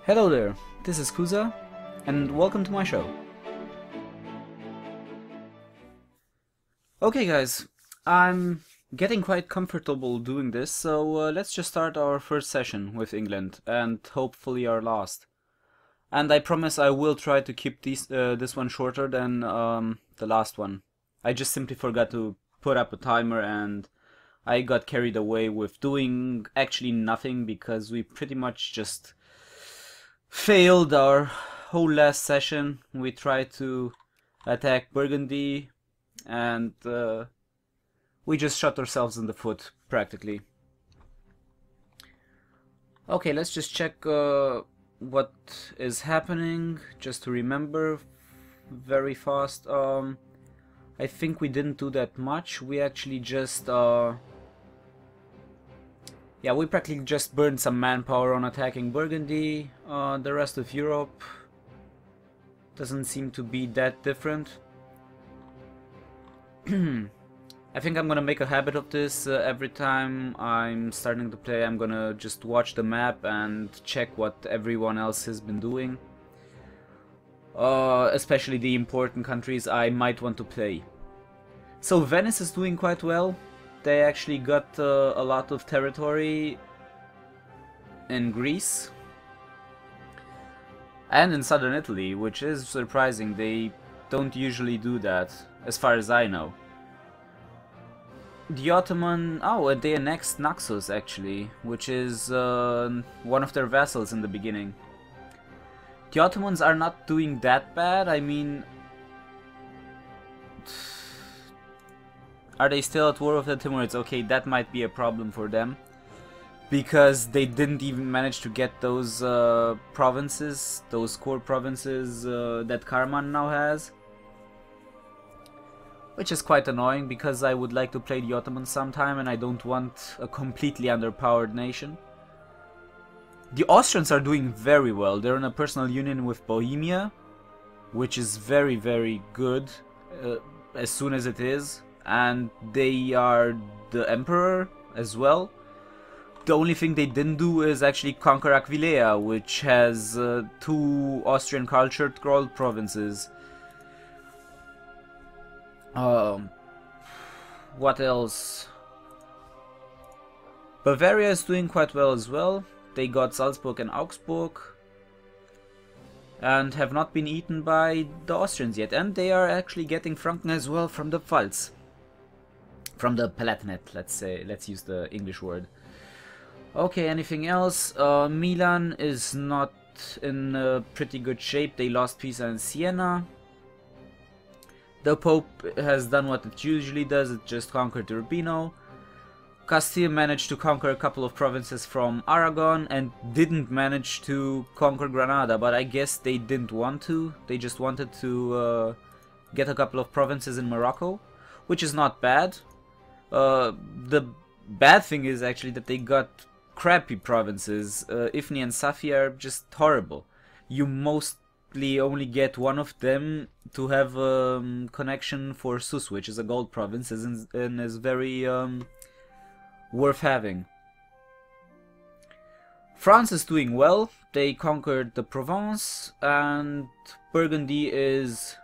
Hello there, this is Kuza, and welcome to my show. Okay guys, I'm getting quite comfortable doing this, so let's just start our first session with England, and hopefully our last. And I promise I will try to keep this one shorter than the last one. I just simply forgot to put up a timer and I got carried away with doing actually nothing because we pretty much just failed our whole last session. We tried to attack Burgundy and we just shot ourselves in the foot practically. Okay, let's just check what is happening just to remember very fast. I think we didn't do that much. We actually just yeah, we practically just burned some manpower on attacking Burgundy. The rest of Europe doesn't seem to be that different. I think I'm gonna make a habit of this. Every time I'm starting to play, I'm gonna just watch the map and check what everyone else has been doing. Especially the important countries I might want to play. So Venice is doing quite well. They actually got a lot of territory in Greece and in southern Italy, which is surprising. They don't usually do that, as far as I know. The Ottoman... oh, they annexed Naxos actually, which is one of their vassals in the beginning. The Ottomans are not doing that bad. I mean, are they still at war with the Timurids? Okay, that might be a problem for them, because they didn't even manage to get those provinces, those core provinces that Karaman now has. Which is quite annoying, because I would like to play the Ottomans sometime and I don't want a completely underpowered nation. The Austrians are doing very well. They're in a personal union with Bohemia, which is very, very good as soon as it is. And they are the emperor as well. The only thing they didn't do is actually conquer Aquileia, which has two Austrian cultured Gaul provinces. What else? Bavaria is doing quite well as well. They got Salzburg and Augsburg and have not been eaten by the Austrians yet. And they are actually getting Franken as well from the Pfalz. From the Palatinate, let's say. Let's use the English word. Okay, anything else? Milan is not in pretty good shape. They lost Pisa and Siena. The Pope has done what it usually does. It just conquered Urbino. Castile managed to conquer a couple of provinces from Aragon and didn't manage to conquer Granada, but I guess they didn't want to. They just wanted to get a couple of provinces in Morocco, which is not bad. The bad thing is actually that they got crappy provinces. Ifni and Safi are just horrible. You mostly only get one of them to have a connection for Sus, which is a gold province and is very worth having. France is doing well. They conquered the Provence, and Burgundy is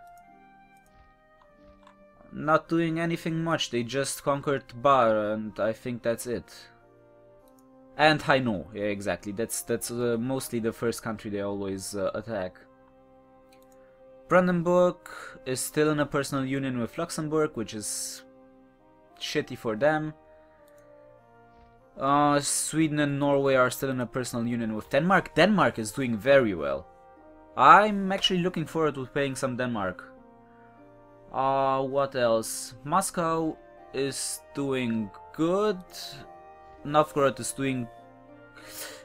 not doing anything much. They just conquered Bar, and I think that's it. And Hainaut, yeah, exactly. That's mostly the first country they always attack. Brandenburg is still in a personal union with Luxembourg, which is shitty for them. Sweden and Norway are still in a personal union with Denmark. Denmark is doing very well. I'm actually looking forward to playing some Denmark. What else? Moscow is doing good. Novgorod is doing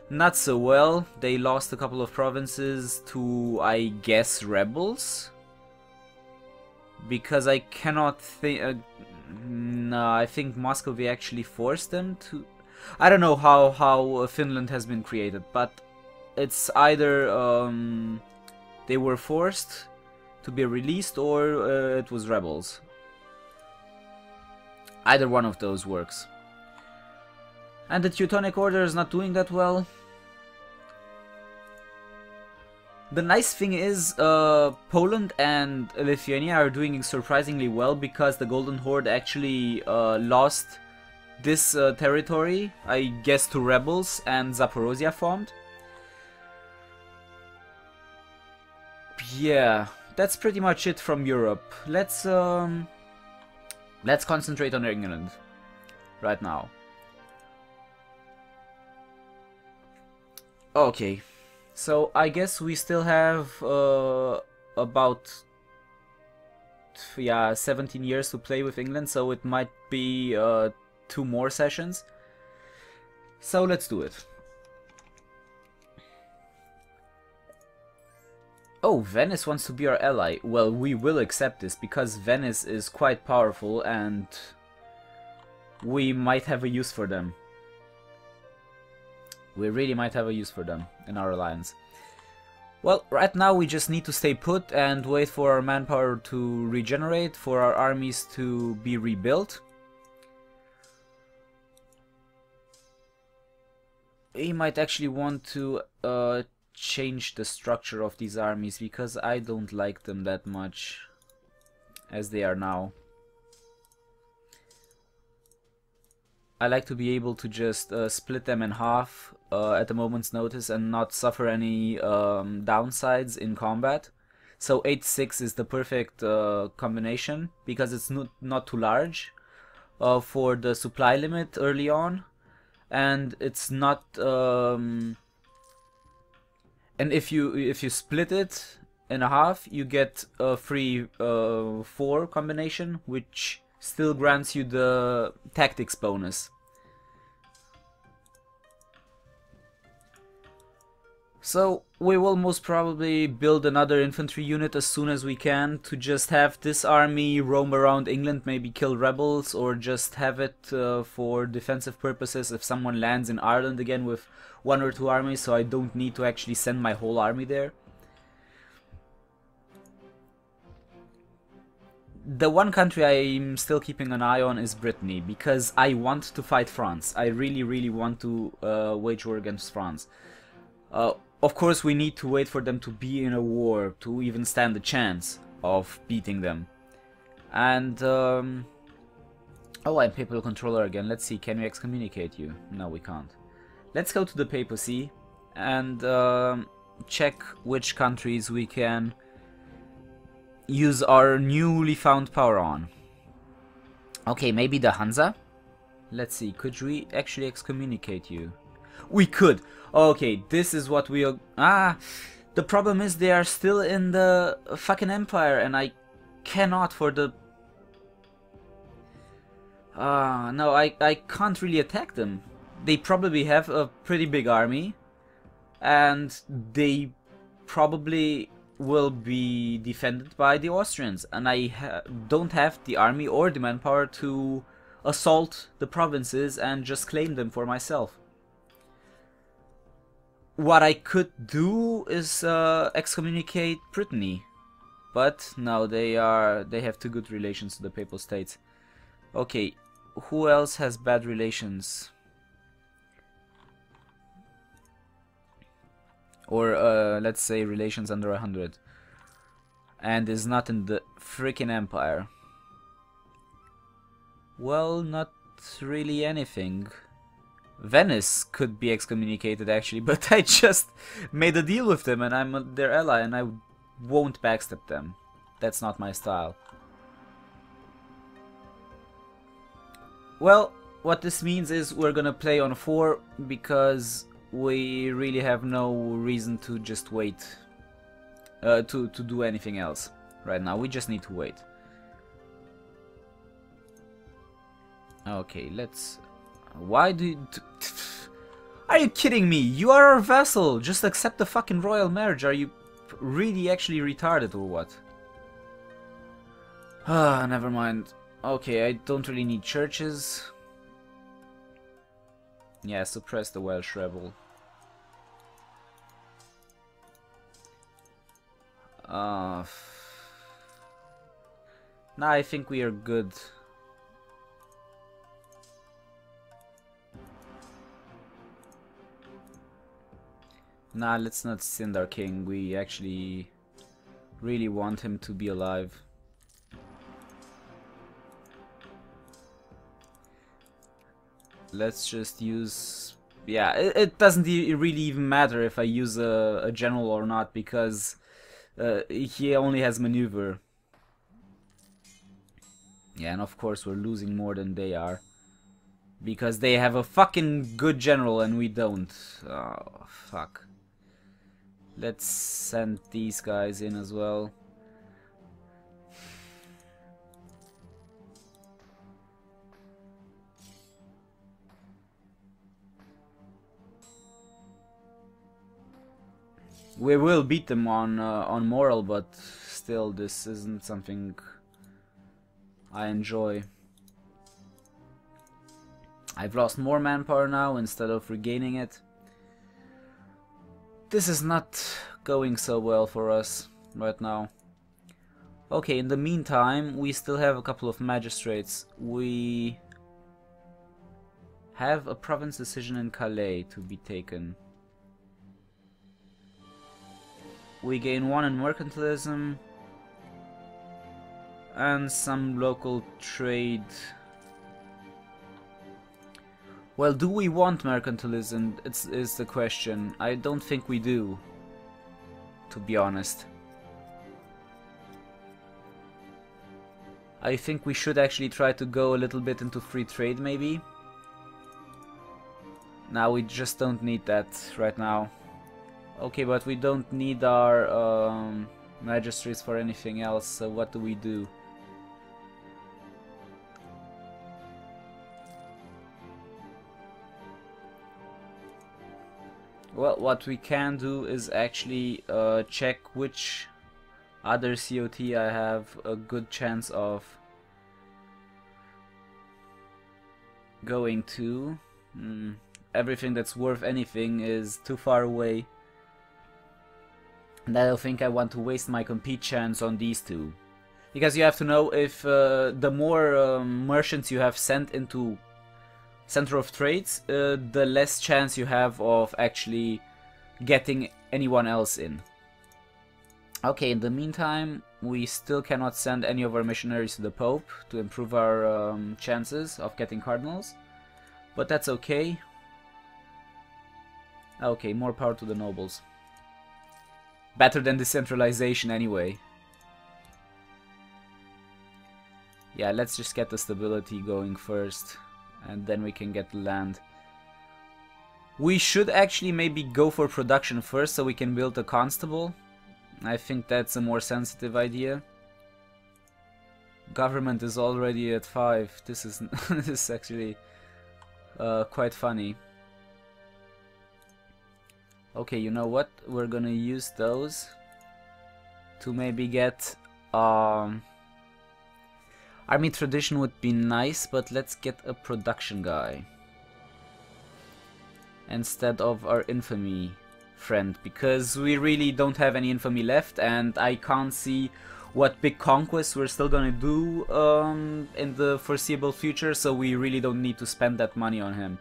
not so well. They lost a couple of provinces to, I guess, rebels. Because I cannot think... no, I think Moscow actually forced them to... I don't know how Finland has been created, but it's either they were forced to be released or it was rebels. Either one of those works. And the Teutonic Order is not doing that well. The nice thing is, Poland and Lithuania are doing surprisingly well because the Golden Horde actually lost this territory, I guess, to rebels, and Zaporozhia formed. Yeah, that's pretty much it from Europe. Let's concentrate on England right now. Okay, so I guess we still have about 17 years to play with England, so it might be 2 more sessions. So let's do it. Oh, Venice wants to be our ally. Well, we will accept this because Venice is quite powerful and we might have a use for them. We really might have a use for them in our alliance. Well, right now we just need to stay put and wait for our manpower to regenerate, for our armies to be rebuilt. We might actually want to change the structure of these armies because I don't like them that much as they are now. I like to be able to just split them in half at a moment's notice and not suffer any downsides in combat. So 8-6 is the perfect combination because it's not too large for the supply limit early on, and it's not and if you split it in a half, you get a free 4 combination, which still grants you the tactics bonus. So we will most probably build another infantry unit as soon as we can to just have this army roam around England, maybe kill rebels, or just have it for defensive purposes if someone lands in Ireland again with 1 or 2 armies, so I don't need to actually send my whole army there. The one country I'm still keeping an eye on is Brittany, because I want to fight France. I really want to wage war against France. Of course, we need to wait for them to be in a war to even stand a chance of beating them. And, oh, I'm papal controller again. Let's see, can we excommunicate you? No, we can't. Let's go to the papacy and check which countries we can use our newly found power on. Okay, maybe the Hansa? Let's see, could we actually excommunicate you? We could! Okay, this is what we'll... the problem is they are still in the fucking empire and I cannot for the... no, I can't really attack them. They probably have a pretty big army and they probably will be defended by the Austrians, and I don't have the army or the manpower to assault the provinces and just claim them for myself. What I could do is excommunicate Brittany, but no, they have too good relations to the Papal States. Okay, who else has bad relations? Or let's say relations under 100, and is not in the freaking empire. Well, not really anything. Venice could be excommunicated actually, but I just made a deal with them and I'm their ally and I won't backstab them. That's not my style. Well, what this means is we're gonna play on 4 because we really have no reason to just wait to do anything else right now. We just need to wait. Okay, let's... Why do you... Are you kidding me? You are our vassal! Just accept the fucking royal marriage. Are you really actually retarded or what? Never mind. Okay, I don't really need churches. Yeah, suppress the Welsh rebel. Nah, I think we are good. Nah, let's not send our king. We actually really want him to be alive. Let's just use... Yeah, it doesn't really even matter if I use a general or not, because he only has maneuver. Yeah, and of course we're losing more than they are. Because they have a fucking good general and we don't. Oh, fuck. Let's send these guys in as well. We will beat them on moral, but still, this isn't something I enjoy. I've lost more manpower now instead of regaining it. This is not going so well for us right now. Okay, in the meantime, we still have a couple of magistrates. We have a province decision in Calais to be taken. We gain 1 in mercantilism and some local trade. Well, do we want mercantilism? Is the question. I don't think we do, to be honest. I think we should actually try to go a little bit into free trade, maybe. Now we just don't need that right now. Okay, but we don't need our magistrates for anything else, so what do we do? Well, what we can do is actually check which other COT I have a good chance of going to. Everything that's worth anything is too far away. And I don't think I want to waste my compete chance on these two. Because you have to know, if the more merchants you have sent into center of trades, the less chance you have of actually getting anyone else in. Okay, in the meantime, we still cannot send any of our missionaries to the Pope to improve our chances of getting cardinals. But that's okay. Okay, more power to the nobles. Better than decentralization anyway. Yeah, let's just get the stability going first, and then we can get the land. We should actually maybe go for production first so we can build a constable. I think that's a more sensitive idea. Government is already at 5. This is this is actually quite funny. Okay, you know what? We're gonna use those to maybe get army tradition would be nice, but let's get a production guy instead of our infamy friend, because we really don't have any infamy left, and I can't see what big conquests we're still gonna do in the foreseeable future, so we really don't need to spend that money on him.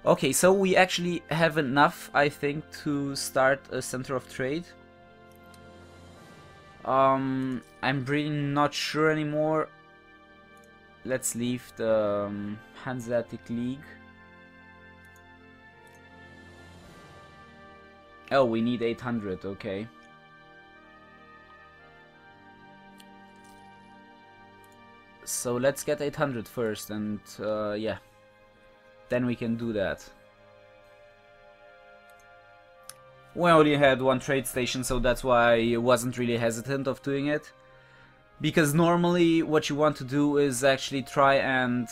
Okay, so we actually have enough, I think, to start a center of trade. I'm really not sure anymore. Let's leave the Hanseatic League. Oh, we need 800, okay. So let's get 800 first, and yeah. Then we can do that. We only had 1 trade station, so that's why I wasn't really hesitant of doing it. Because normally what you want to do is actually try and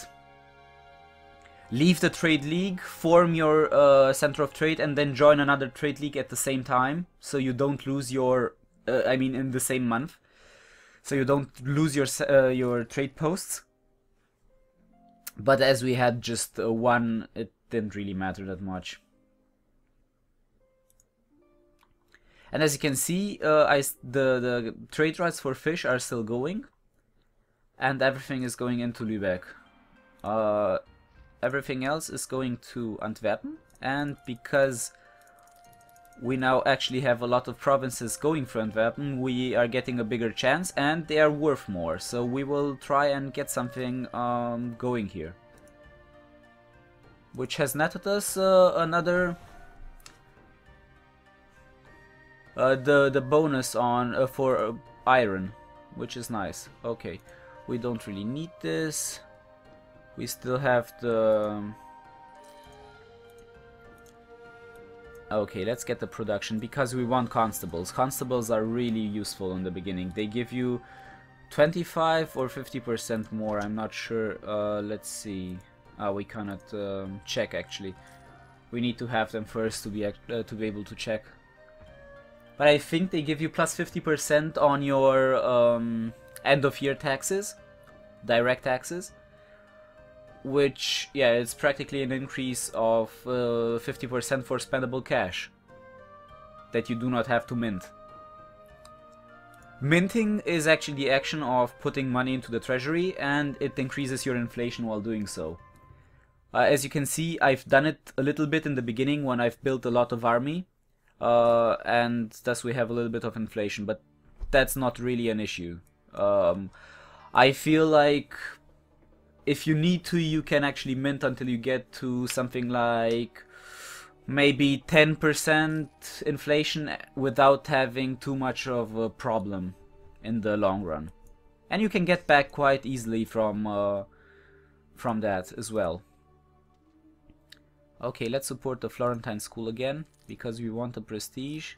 leave the trade league, form your center of trade, and then join another trade league at the same time, so you don't lose your, I mean in the same month, so you don't lose your trade posts. But as we had just 1, it didn't really matter that much. And as you can see, the trade routes for fish are still going. And everything is going into Lübeck. Everything else is going to Antwerpen. And because we now actually have a lot of provinces going for Antwerpen. We are getting a bigger chance and they are worth more. So we will try and get something going here. Which has netted us another... the bonus on for iron, which is nice. Okay, we don't really need this. We still have the... Okay, let's get the production because we want constables. Constables are really useful in the beginning. They give you 25 or 50% more. I'm not sure. Let's see. We cannot check actually. We need to have them first to be able to check. But I think they give you plus 50% on your end of year taxes, direct taxes. Which, yeah, it's practically an increase of 50% for spendable cash that you do not have to mint. Minting is actually the action of putting money into the treasury, and it increases your inflation while doing so. As you can see, I've done it a little bit in the beginning when I've built a lot of army, and thus we have a little bit of inflation, but that's not really an issue. I feel like if you need to, you can actually mint until you get to something like maybe 10% inflation without having too much of a problem in the long run. And you can get back quite easily from that as well. Okay, let's support the Florentine school again, because we want the prestige.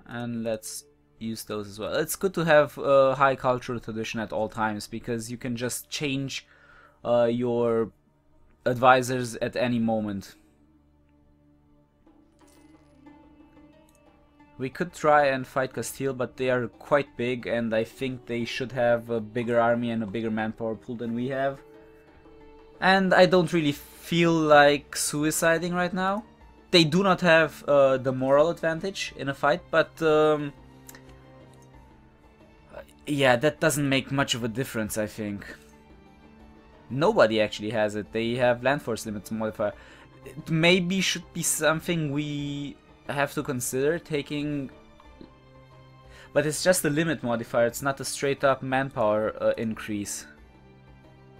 And let's use those as well. It's good to have high cultural tradition at all times, because you can just change your advisors at any moment. We could try and fight Castile, but they are quite big, and I think they should have a bigger army and a bigger manpower pool than we have. And I don't really feel like suiciding right now. They do not have the moral advantage in a fight, but yeah, that doesn't make much of a difference, I think. Nobody actually has it. They have land force limits modifier. It maybe should be something we have to consider taking, but it's just a limit modifier. It's not a straight up manpower increase.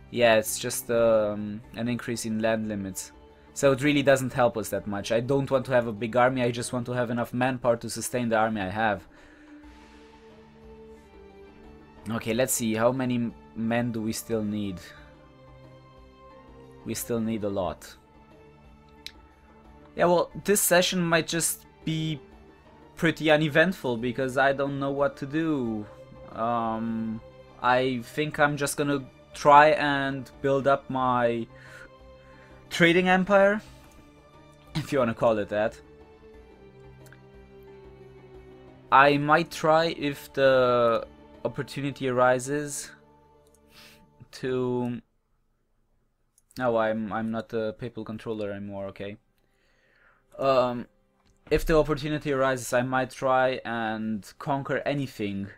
Yeah, it's just an increase in land limits. So it really doesn't help us that much. I don't want to have a big army, I just want to have enough manpower to sustain the army I have. Okay, let's see, how many men do we still need? We still need a lot. Yeah, well, this session might just be pretty uneventful because I don't know what to do. I think I'm just gonna try and build up my trading empire, if you wanna call it that. I might try, if the opportunity arises, to... Oh, I'm not a papal controller anymore, okay. If the opportunity arises, I might try and conquer anything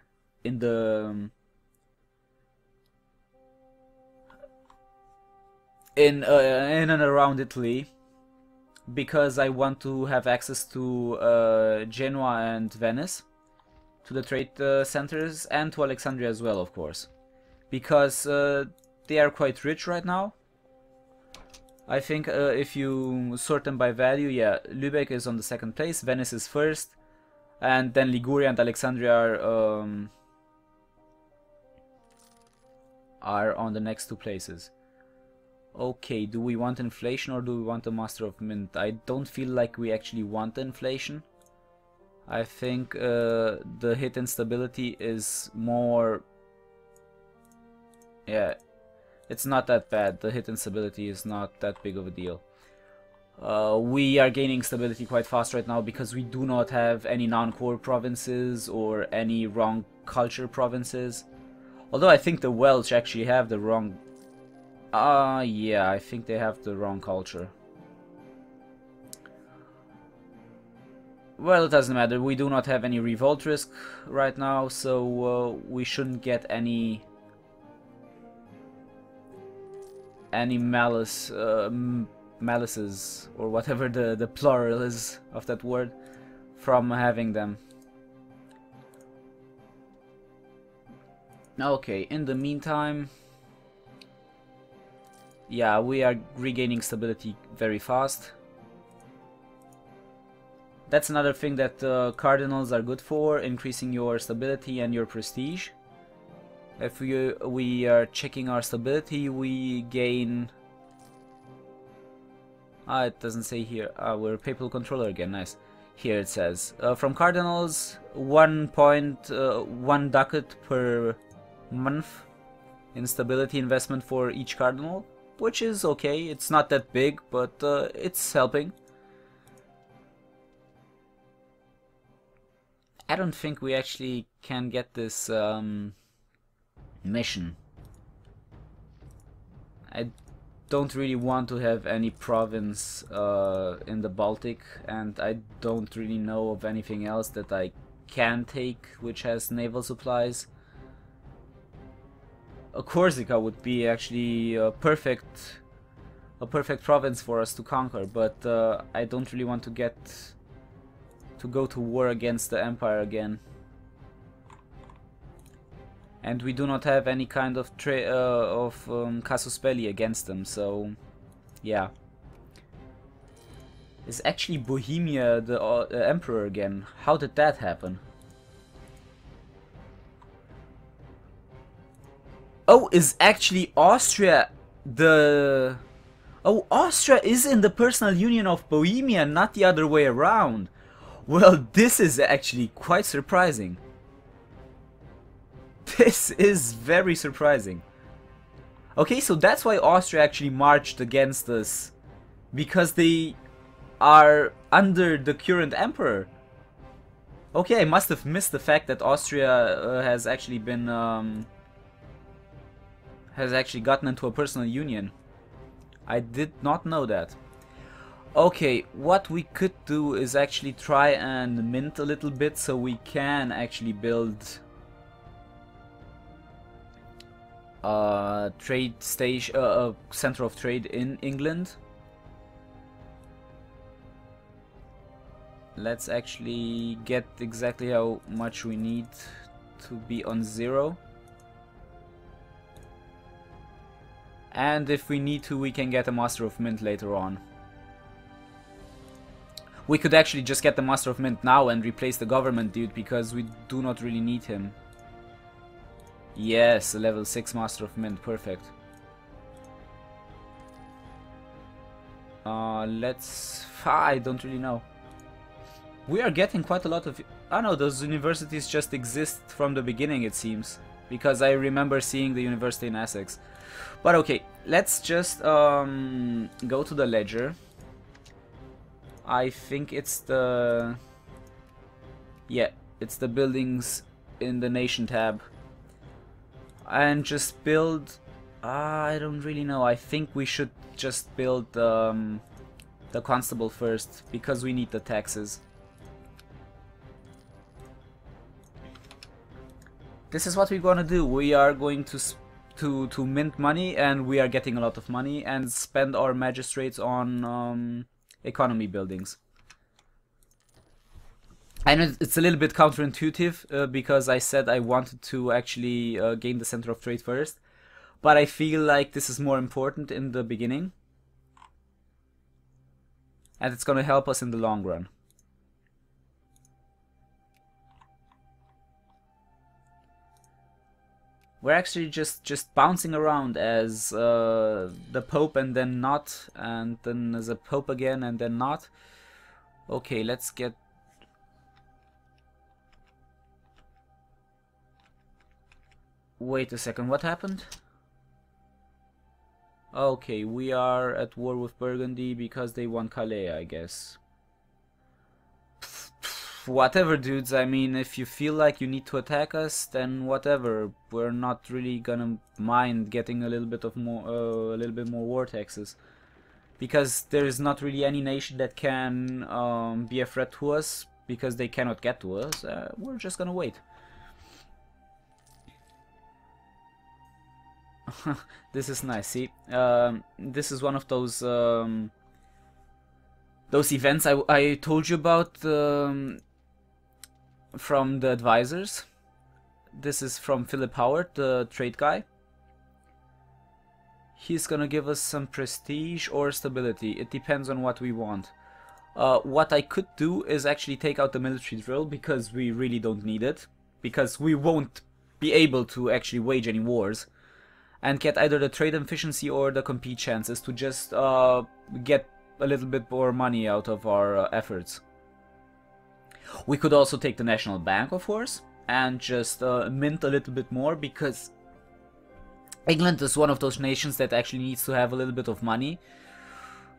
in the... in and around Italy, because I want to have access to Genoa and Venice, to the trade centers, and to Alexandria as well, of course, because they are quite rich right now. I think if you sort them by value, yeah, Lübeck is on the second place, Venice is first, and then Liguria and Alexandria are on the next two places. Okay, do we want inflation or do we want a Master of Mint? I don't feel like we actually want inflation. I think the hit instability is more... Yeah, it's not that bad. The hit instability is not that big of a deal. We are gaining stability quite fast right now because we do not have any non-core provinces or any wrong culture provinces. Although I think the Welsh actually have the wrong... yeah, I think they have the wrong culture. Well, it doesn't matter. We do not have any revolt risk right now, so we shouldn't get any malice malices, or whatever the plural is of that word, from having them. Okay, in the meantime, yeah, we are regaining stability very fast. That's another thing that cardinals are good for, increasing your stability and your prestige. If we are checking our stability, we gain... it doesn't say here. We're papal controller again, nice. Here it says, from cardinals, 1 ducat per month in stability investment for each cardinal, which is okay. It's not that big, but it's helping. I don't think we actually can get this mission. I don't really want to have any province in the Baltic, and I don't really know of anything else that I can take which has naval supplies. Corsica would be actually a perfect province for us to conquer, but I don't really want to go to war against the Empire again. And we do not have any kind of casus belli against them, so yeah. Is actually Bohemia the emperor again? How did that happen? Oh, is actually Austria the... Oh, Austria is in the personal union of Bohemia, not the other way around. Well, this is actually quite surprising. This is very surprising. Okay, so that's why Austria actually marched against us. Because they are under the current emperor. Okay, I must have missed the fact that Austria has actually been... has actually gotten into a personal union. I did not know that. Okay, what we could do is actually try and mint a little bit so we can actually build a trade station, a center of trade in England. Let's actually get exactly how much we need to be on 0. And if we need to, we can get a Master of Mint later on. We could actually just get the Master of Mint now and replace the government dude, because we do not really need him. Yes, a level 6 Master of Mint, perfect. I don't really know. We are getting quite a lot of... I know, those universities just exist from the beginning, it seems. Because I remember seeing the university in Essex. But okay, let's just go to the ledger. I think it's the... Yeah, it's the buildings in the nation tab. And just build... I don't really know. I think we should just build the constable first, because we need the taxes. This is what we're gonna do. We are going to mint money, and we are getting a lot of money, and spend our magistrates on economy buildings. I know it's a little bit counterintuitive, because I said I wanted to actually gain the center of trade first, but I feel like this is more important in the beginning, and it's gonna help us in the long run. We're actually just bouncing around as the Pope and then not, and then as a Pope again and then not. Okay, let's get... Wait a second, what happened? Okay, we are at war with Burgundy because they won Calais, I guess. Whatever, dudes. I mean, if you feel like you need to attack us, then whatever. We're not really gonna mind getting a little bit more war taxes, because there is not really any nation that can be a threat to us, because they cannot get to us. We're just gonna wait. This is nice. See, this is one of those those events I told you about from the advisors. This is from Philip Howard, the trade guy. He's gonna give us some prestige or stability. It depends on what we want. What I could do is actually take out the military drill, because we really don't need it. Because we won't be able to actually wage any wars. And get either the trade efficiency or the compete chances to just get a little bit more money out of our efforts. We could also take the National Bank, of course, and just mint a little bit more, because England is one of those nations that actually needs to have a little bit of money.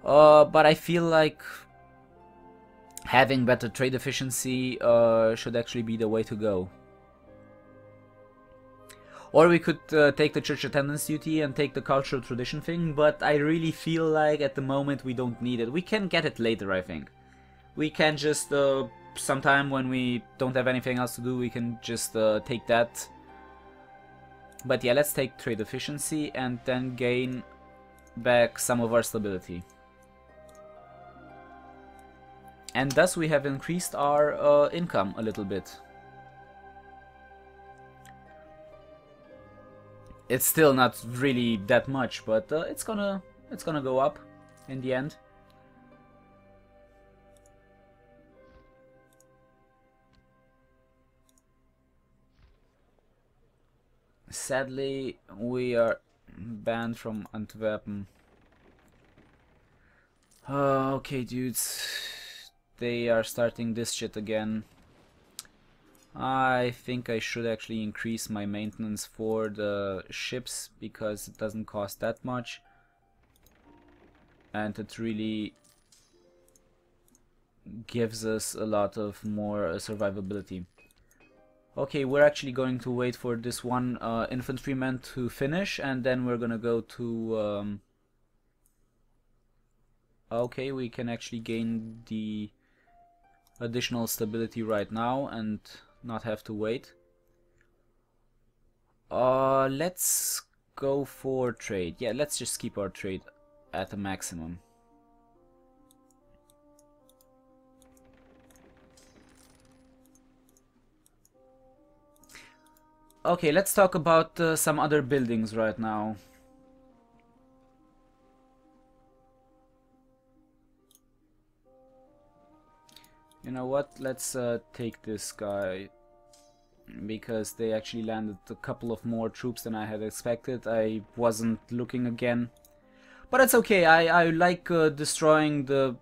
But I feel like having better trade efficiency should actually be the way to go. Or we could take the church attendance duty and take the cultural tradition thing, but I really feel like at the moment we don't need it. We can get it later, I think. We can just, sometime when we don't have anything else to do, we can just take that. But yeah, let's take trade efficiency and then gain back some of our stability. And thus we have increased our income a little bit. It's still not really that much, but it's gonna go up in the end. Sadly, we are banned from Antwerpen. Okay, dudes, they are starting this shit again. I think I should actually increase my maintenance for the ships, because it doesn't cost that much and it really gives us a lot of more survivability. Okay, we're actually going to wait for this one infantryman to finish, and then we're gonna go to okay, we can actually gain the additional stability right now and not have to wait. Let's go for trade. Yeah, let's just keep our trade at a maximum. Okay, let's talk about some other buildings right now. You know what, let's take this guy, because they actually landed a couple of more troops than I had expected. I wasn't looking again. But it's okay, I like destroying the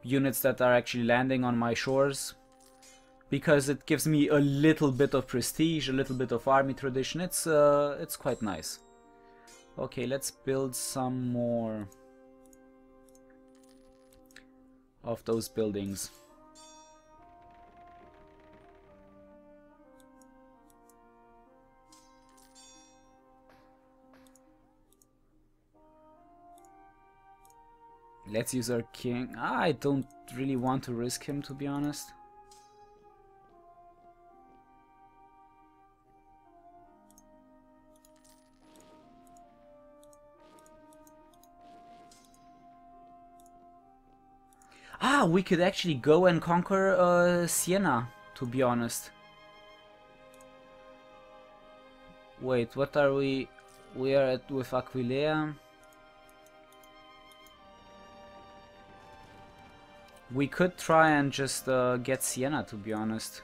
units that are actually landing on my shores, because it gives me a little bit of prestige, a little bit of army tradition. It's quite nice. Okay, let's build some more of those buildings. Let's use our king. I don't really want to risk him, to be honest. Ah, we could actually go and conquer Siena, to be honest. Wait, what are we? We are at with Aquileia. We could try and just get Siena, to be honest.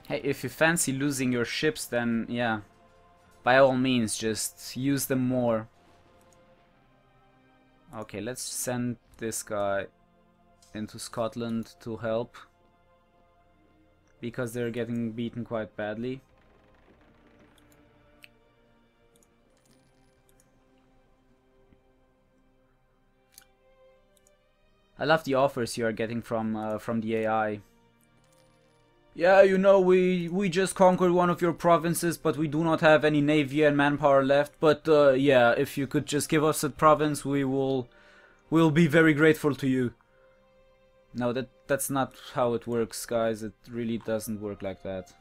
Hey, if you fancy losing your ships, then yeah, by all means, just use them more. Okay, let's send this guy into Scotland to help, because they're getting beaten quite badly. I love the offers you are getting from the AI. yeah, you know, we just conquered one of your provinces, but we do not have any navy and manpower left. But yeah, if you could just give us that province, we'll be very grateful to you. No, that's not how it works, guys. It really doesn't work like that.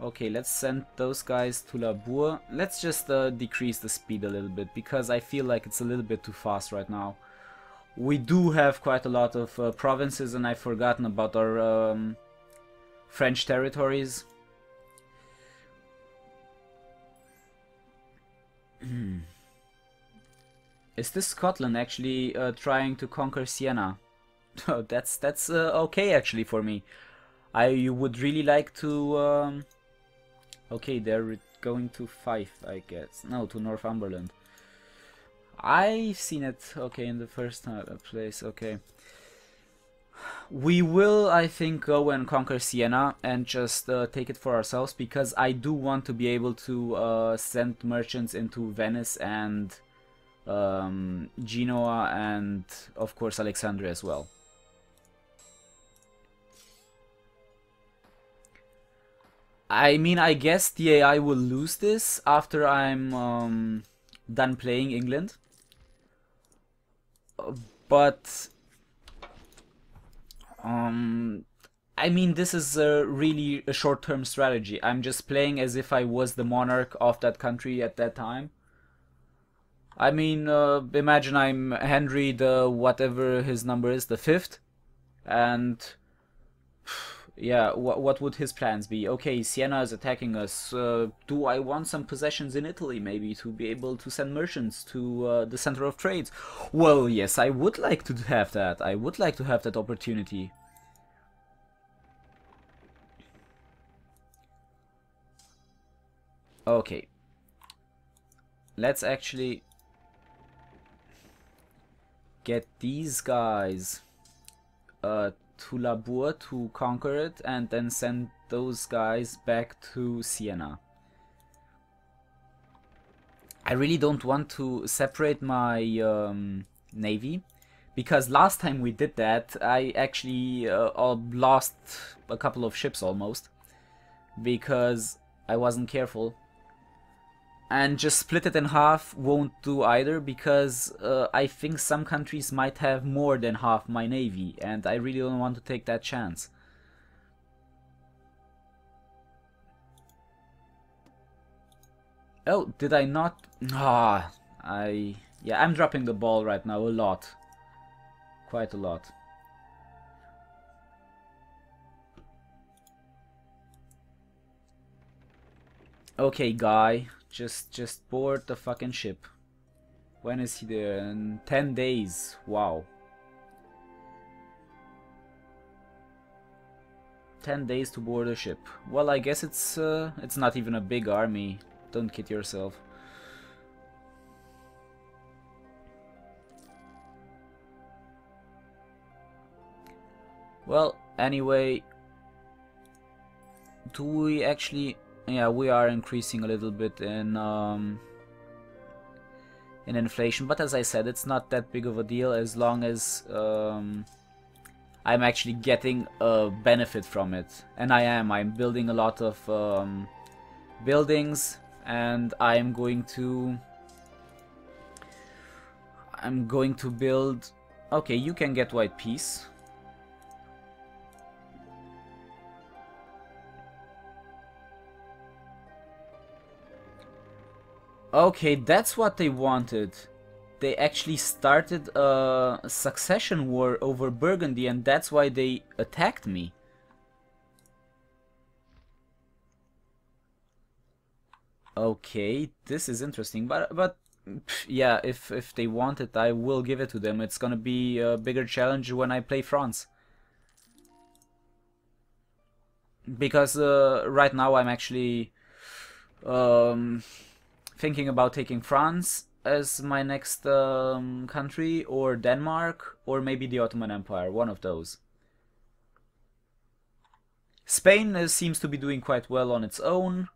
Okay, let's send those guys to Labour. Let's just decrease the speed a little bit, because I feel like it's a little bit too fast right now. We do have quite a lot of provinces, and I've forgotten about our French territories. Is this Scotland actually trying to conquer Siena? Oh, that's okay actually for me. I would really like to. Okay, they're going to Fife, I guess. No, to Northumberland. I've seen it. Okay, in the first place. Okay. We will, I think, go and conquer Siena and just take it for ourselves, because I do want to be able to send merchants into Venice and Genoa and, of course, Alexandria as well. I mean, I guess the AI will lose this after I'm done playing England. But I mean, this is really a short-term strategy. I'm just playing as if I was the monarch of that country at that time. I mean, imagine I'm Henry the whatever his number is, the 5th, and yeah, what would his plans be? Okay, Siena is attacking us. Do I want some possessions in Italy, maybe, to be able to send merchants to the center of trades? Well, yes, I would like to have that. I would like to have that opportunity. Okay. Let's actually get these guys to Labour to conquer it, and then send those guys back to Siena. I really don't want to separate my navy, because last time we did that, I actually lost a couple of ships almost, because I wasn't careful. And just split it in half won't do either, because I think some countries might have more than half my navy, and I really don't want to take that chance. Oh, did I not? Ah, yeah, I'm dropping the ball right now a lot. Quite a lot. Okay, guy. Just board the fucking ship. When is he there? In 10 days. Wow. 10 days to board a ship. Well, I guess it's not even a big army. Don't kid yourself. Well, anyway, do we actually? Yeah, we are increasing a little bit in inflation, but as I said, it's not that big of a deal as long as I'm actually getting a benefit from it, and I'm building a lot of buildings, and I'm going to build. Okay, you can get white peace. Okay, that's what they wanted. They actually started a succession war over Burgundy, and that's why they attacked me. Okay, this is interesting, but yeah, if they want it, I will give it to them. It's gonna be a bigger challenge when I play France. Because right now I'm actually thinking about taking France as my next country, or Denmark, or maybe the Ottoman Empire, one of those. Spain seems to be doing quite well on its own.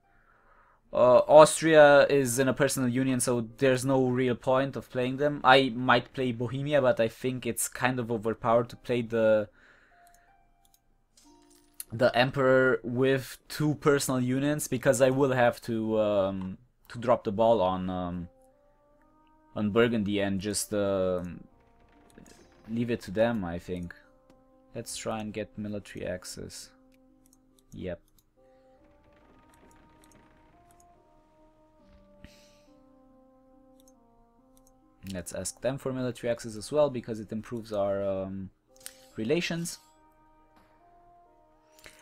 Austria is in a personal union, so there's no real point of playing them. I might play Bohemia, but I think it's kind of overpowered to play the the Emperor with 2 personal units, because I will have to drop the ball on Burgundy and just leave it to them, I think. Let's try and get military access. Yep. Let's ask them for military access as well, because it improves our relations.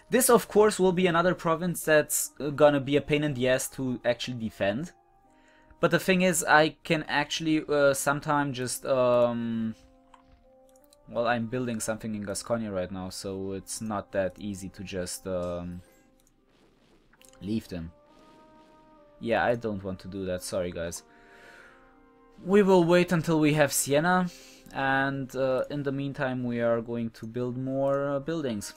This, of course, will be another province that's gonna be a pain in the ass to actually defend. But the thing is, I can actually sometime just... well, I'm building something in Gasconia right now, so it's not that easy to just leave them. Yeah, I don't want to do that, sorry guys. We will wait until we have Siena, and in the meantime we are going to build more buildings.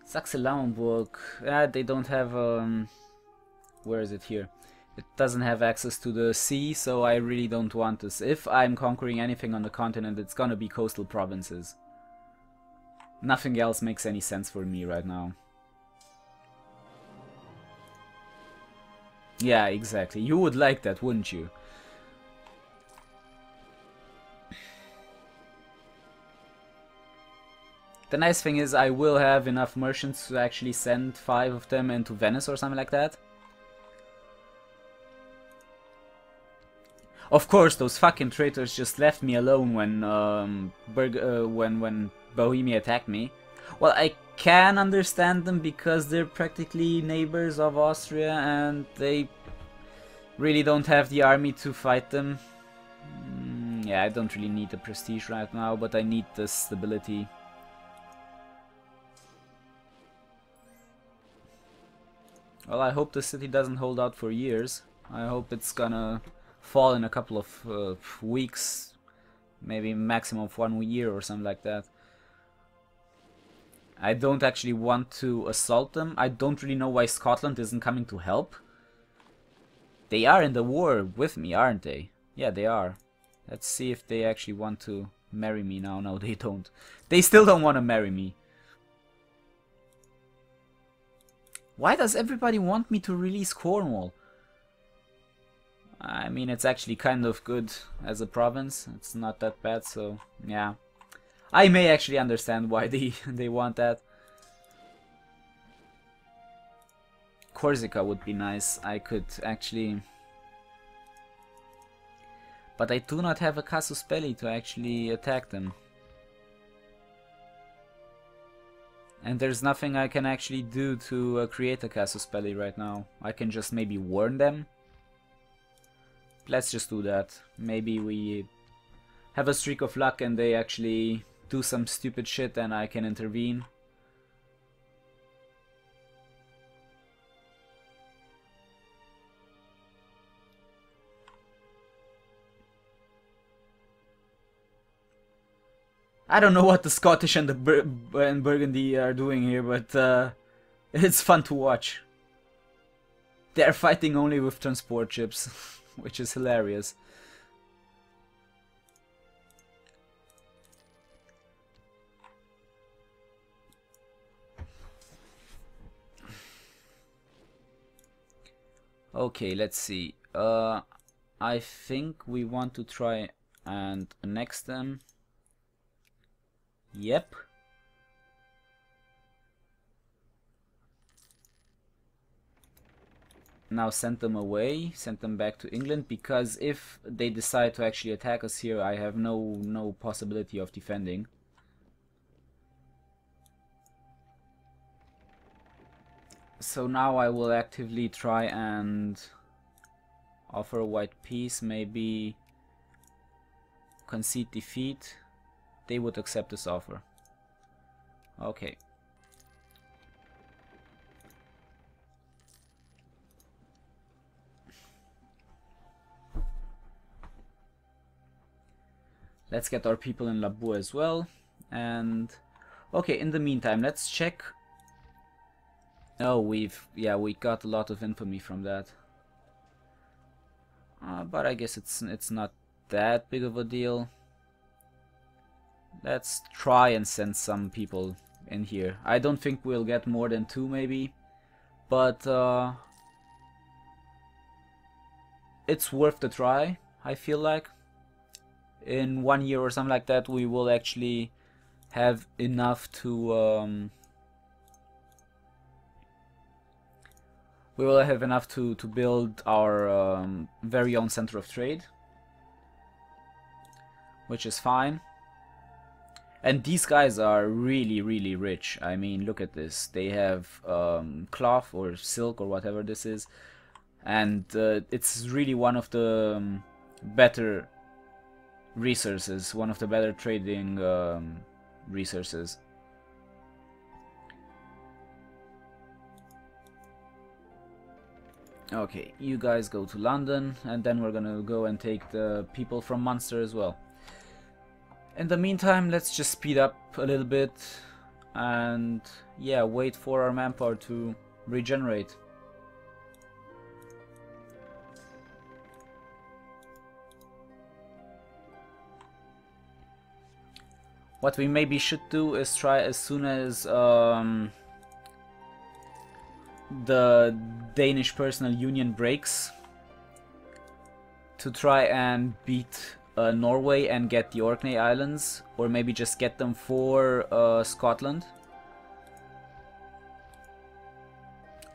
Saxe-Lauenburg, they don't have, where is it here? It doesn't have access to the sea, so I really don't want this. If I'm conquering anything on the continent, it's gonna be coastal provinces. Nothing else makes any sense for me right now. Yeah, exactly. You would like that, wouldn't you? The nice thing is I will have enough merchants to actually send 5 of them into Venice or something like that. Of course, those fucking traitors just left me alone when when Bohemia attacked me. Well, I can understand them because they're practically neighbors of Austria and they really don't have the army to fight them. Yeah, I don't really need the prestige right now, but I need the stability. Well, I hope the city doesn't hold out for years. I hope it's gonna fall in a couple of weeks, maybe maximum of 1 year or something like that. I don't actually want to assault them. I don't really know why Scotland isn't coming to help. They are in the war with me, aren't they? Yeah, they are. Let's see if they actually want to marry me now. No, they don't. They still don't want to marry me. Why does everybody want me to release Cornwall? I mean, it's actually kind of good as a province. It's not that bad, so yeah. I may actually understand why they want that. Corsica would be nice. I could actually... But I do not have a casus belli to actually attack them. And there's nothing I can actually do to create a casus belli right now. I can just maybe warn them. Let's just do that. Maybe we have a streak of luck and they actually do some stupid shit and I can intervene. I don't know what the Scottish and the Burgundy are doing here, but it's fun to watch. They're fighting only with transport ships, which is hilarious. Okay, let's see. I think we want to try and annex them. Yep. Now send them away, send them back to England, because if they decide to actually attack us here, I have no possibility of defending. So now I will actively try and offer a white peace, maybe concede defeat. They would accept this offer. Okay. Let's get our people in Labour as well. And okay, in the meantime, let's check Oh, we got a lot of infamy from that. But I guess it's not that big of a deal. Let's try and send some people in here. I don't think we'll get more than 2 maybe, but it's worth the try, I feel like. In 1 year or something like that, we will actually have enough to to build our very own center of trade, which is fine. And these guys are really, really rich. I mean, look at this. They have cloth or silk or whatever this is, and it's really one of the better resources, one of the better trading resources. Okay, you guys go to London, and then we're gonna go and take the people from Munster as well. In the meantime, let's just speed up a little bit and yeah, wait for our manpower to regenerate. What we maybe should do is try as soon as the Danish personal union breaks to try and beat Norway and get the Orkney Islands, or maybe just get them for Scotland.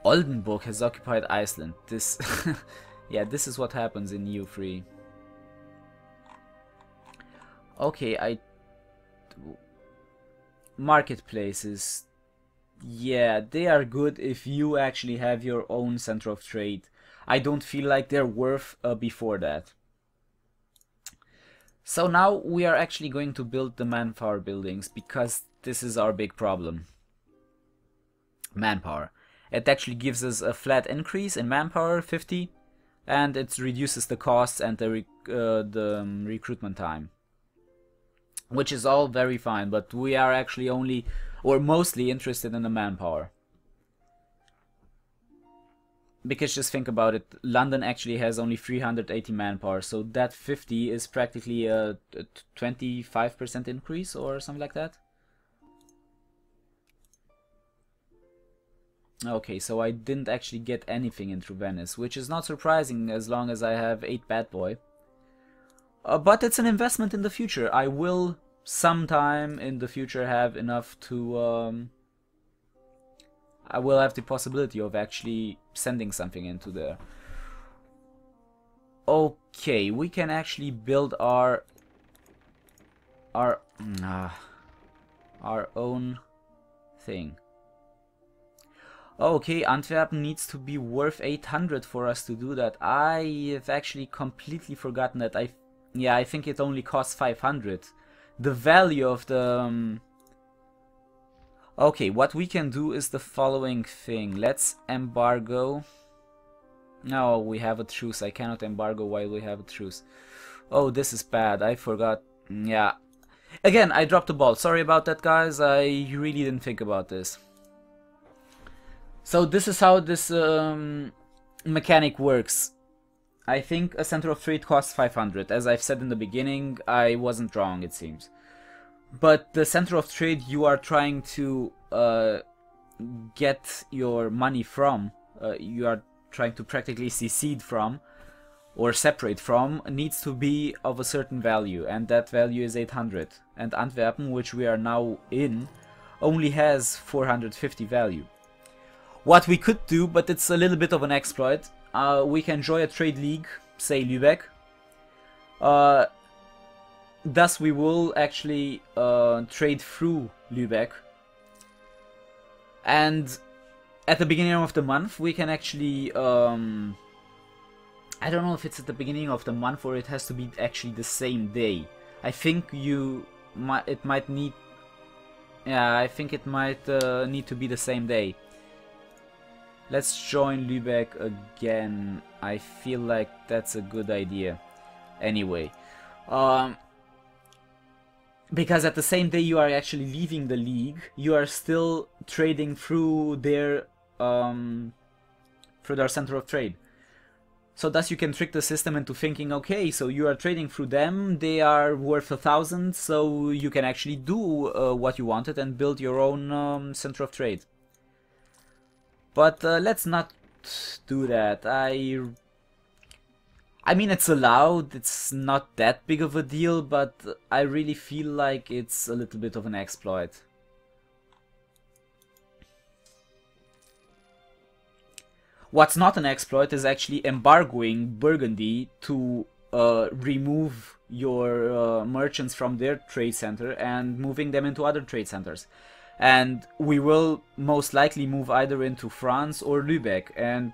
Oldenburg has occupied Iceland. This, yeah, this is what happens in EU3. Okay, marketplaces. Yeah, they are good if you actually have your own center of trade. I don't feel like they're worth before that. So now we are actually going to build the manpower buildings, because this is our big problem. Manpower. It actually gives us a flat increase in manpower, 50, and it reduces the costs and the recruitment time. Which is all very fine, but we are actually only, or mostly interested in the manpower. Because just think about it, London actually has only 380 manpower, so that 50 is practically a 25% increase or something like that. Okay, so I didn't actually get anything into Venice, which is not surprising as long as I have 8 bad boy. But it's an investment in the future. I will sometime in the future have enough to I will have the possibility of actually sending something into there. Okay, we can actually build our own thing. Okay, Antwerp needs to be worth 800 for us to do that. I have actually completely forgotten that. I think it only costs 500. The value of the okay, what we can do is the following thing. Let's embargo. No, we have a truce. I cannot embargo while we have a truce. Oh, this is bad. I forgot. Yeah. Again, I dropped the ball. Sorry about that, guys. I really didn't think about this. So this is how this mechanic works. I think a center of trade costs 500. As I've said in the beginning, I wasn't wrong, it seems. But the center of trade you are trying to get your money from, you are trying to practically secede from, or separate from, needs to be of a certain value, and that value is 800. And Antwerpen, which we are now in, only has 450 value. What we could do, but it's a little bit of an exploit, we can join a trade league, say Lübeck. Thus we will actually trade through Lübeck. And at the beginning of the month we can actually... I don't know if it's at the beginning of the month or it has to be actually the same day. I think it might need... Yeah, I think it might need to be the same day. Let's join Lübeck again. I feel like that's a good idea. Anyway. Because at the same day you are actually leaving the league, you are still trading through their through their center of trade. So thus you can trick the system into thinking, okay, so you are trading through them, they are worth 1,000, so you can actually do what you wanted and build your own center of trade. But let's not do that. I mean, it's allowed, it's not that big of a deal, but I really feel like it's a little bit of an exploit. What's not an exploit is actually embargoing Burgundy to remove your merchants from their trade center and moving them into other trade centers. And we will most likely move either into France or Lübeck. And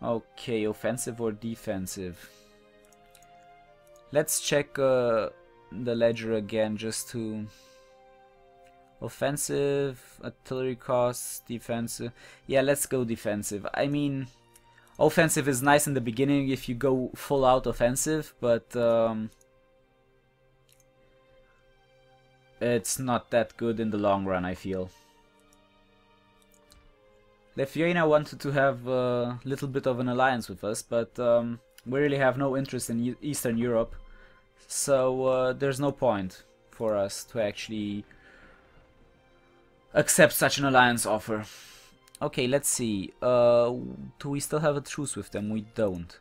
okay, offensive or defensive. Let's check the ledger again just to... Offensive, artillery costs, defensive. Yeah, let's go defensive. I mean, offensive is nice in the beginning if you go full out offensive, but it's not that good in the long run, I feel. Lithuania wanted to have a little bit of an alliance with us, but we really have no interest in Eastern Europe, so there's no point for us to actually accept such an alliance offer. Okay, let's see. Do we still have a truce with them? We don't.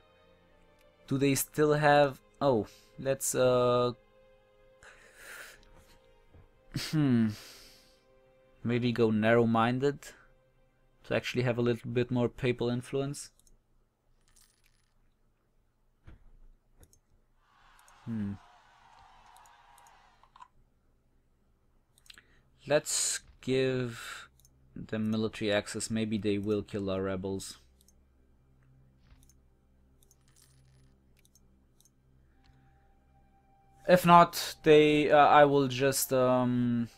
Do they still have... Oh, let's... Maybe go narrow-minded to actually have a little bit more papal influence. Let's give them military access. Maybe they will kill our rebels. If not, they I will just give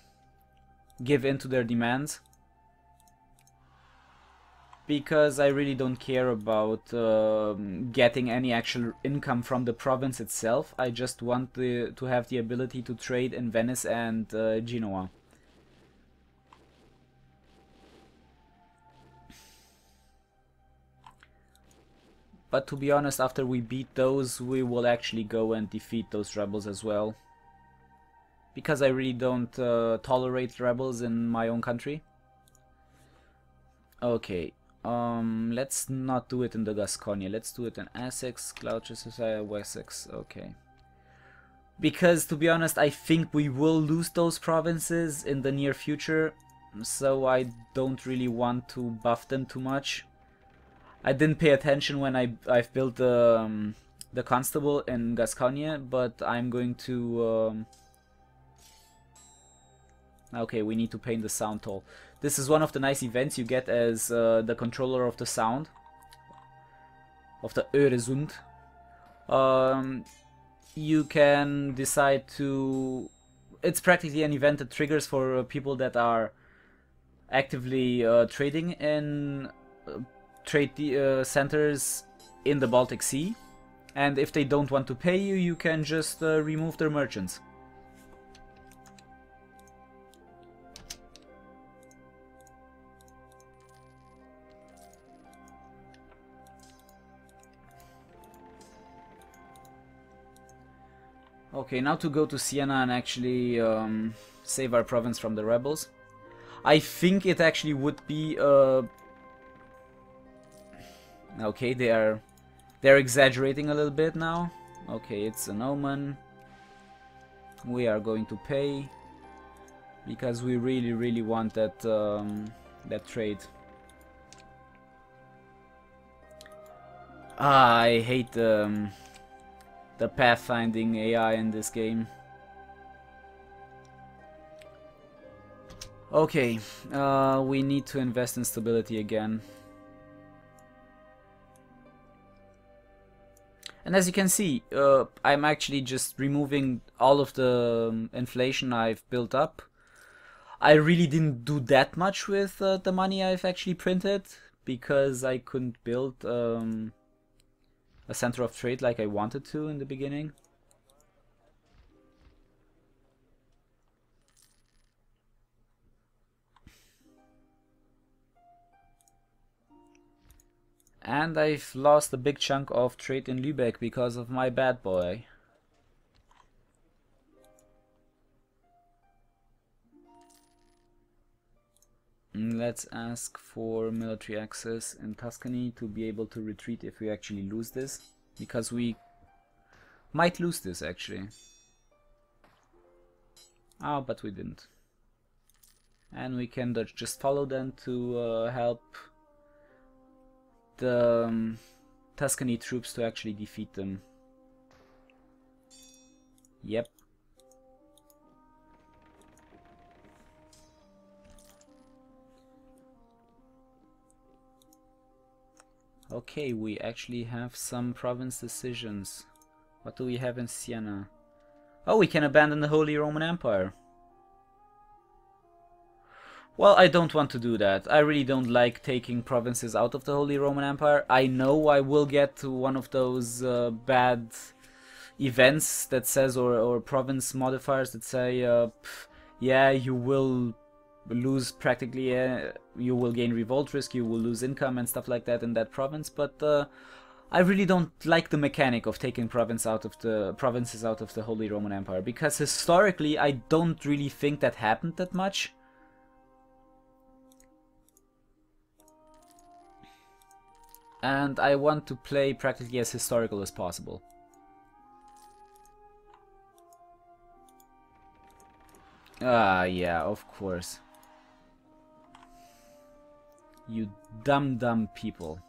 in to their demands, because I really don't care about getting any actual income from the province itself. I just want to have the ability to trade in Venice and Genoa. But to be honest, after we beat those, we will actually go and defeat those rebels as well. Because I really don't tolerate rebels in my own country. Okay, let's not do it in the Gasconia. Let's do it in Essex, Gloucestershire, Wessex. Okay. Because to be honest, I think we will lose those provinces in the near future. So I don't really want to buff them too much. I didn't pay attention when I've built the constable in Gasconia, but I'm going to... Okay, we need to pay the sound toll. This is one of the nice events you get as the controller of the sound. Of the Öresund. You can decide to... It's practically an event that triggers for people that are actively trading in... trade centers in the Baltic Sea, and if they don't want to pay you, you can just remove their merchants. Okay, now to go to Siena and actually save our province from the rebels. I think it actually would be okay, they're exaggerating a little bit now. Okay, it's an omen. We are going to pay because we really want that that trade. I hate the pathfinding AI in this game. Okay, we need to invest in stability again. And as you can see, I'm actually just removing all of the inflation I've built up. I really didn't do that much with the money I've actually printed, because I couldn't build a center of trade like I wanted to in the beginning. And I've lost a big chunk of trade in Lübeck because of my bad boy. Let's ask for military access in Tuscany to be able to retreat if we actually lose this. Because we might lose this actually. Oh, but we didn't. And we can just follow them to help the Tuscany troops to actually defeat them. Yep. Okay, we actually have some province decisions. What do we have in Siena? Oh, we can abandon the Holy Roman Empire. Well, I don't want to do that. I really don't like taking provinces out of the Holy Roman Empire. I know I will get to one of those bad events that says, or province modifiers that say, yeah, you will lose practically, you will gain revolt risk, you will lose income and stuff like that in that province, but I really don't like the mechanic of taking provinces out of the Holy Roman Empire, because historically I don't really think that happened that much. And I want to play practically as historical as possible. Ah, yeah, of course. You dumb people.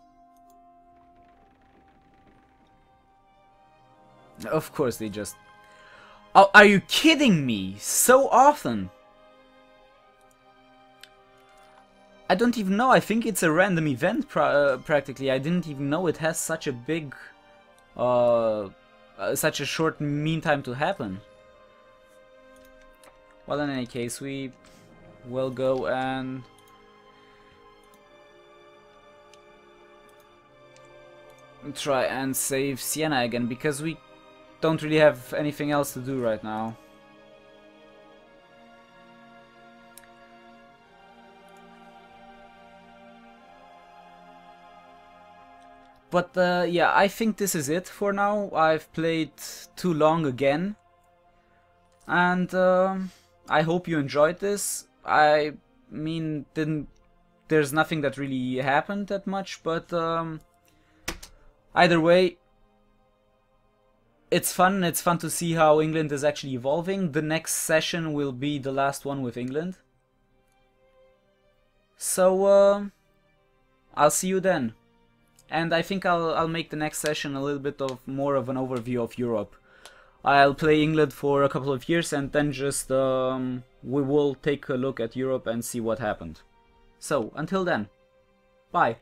Of course they just... Oh, are you kidding me? So often! I don't even know, I think it's a random event practically. I didn't even know it has such a big... such a short mean time to happen. Well, in any case, we will go and... try and save Siena again, because we don't really have anything else to do right now. But yeah, I think this is it for now. I've played too long again. And I hope you enjoyed this. I mean, there's nothing that really happened that much, but either way, it's fun. It's fun to see how England is actually evolving. The next session will be the last one with England. So I'll see you then. And I think I'll make the next session a little bit of more of an overview of Europe. I'll play England for a couple of years and then just we will take a look at Europe and see what happened. So until then, bye.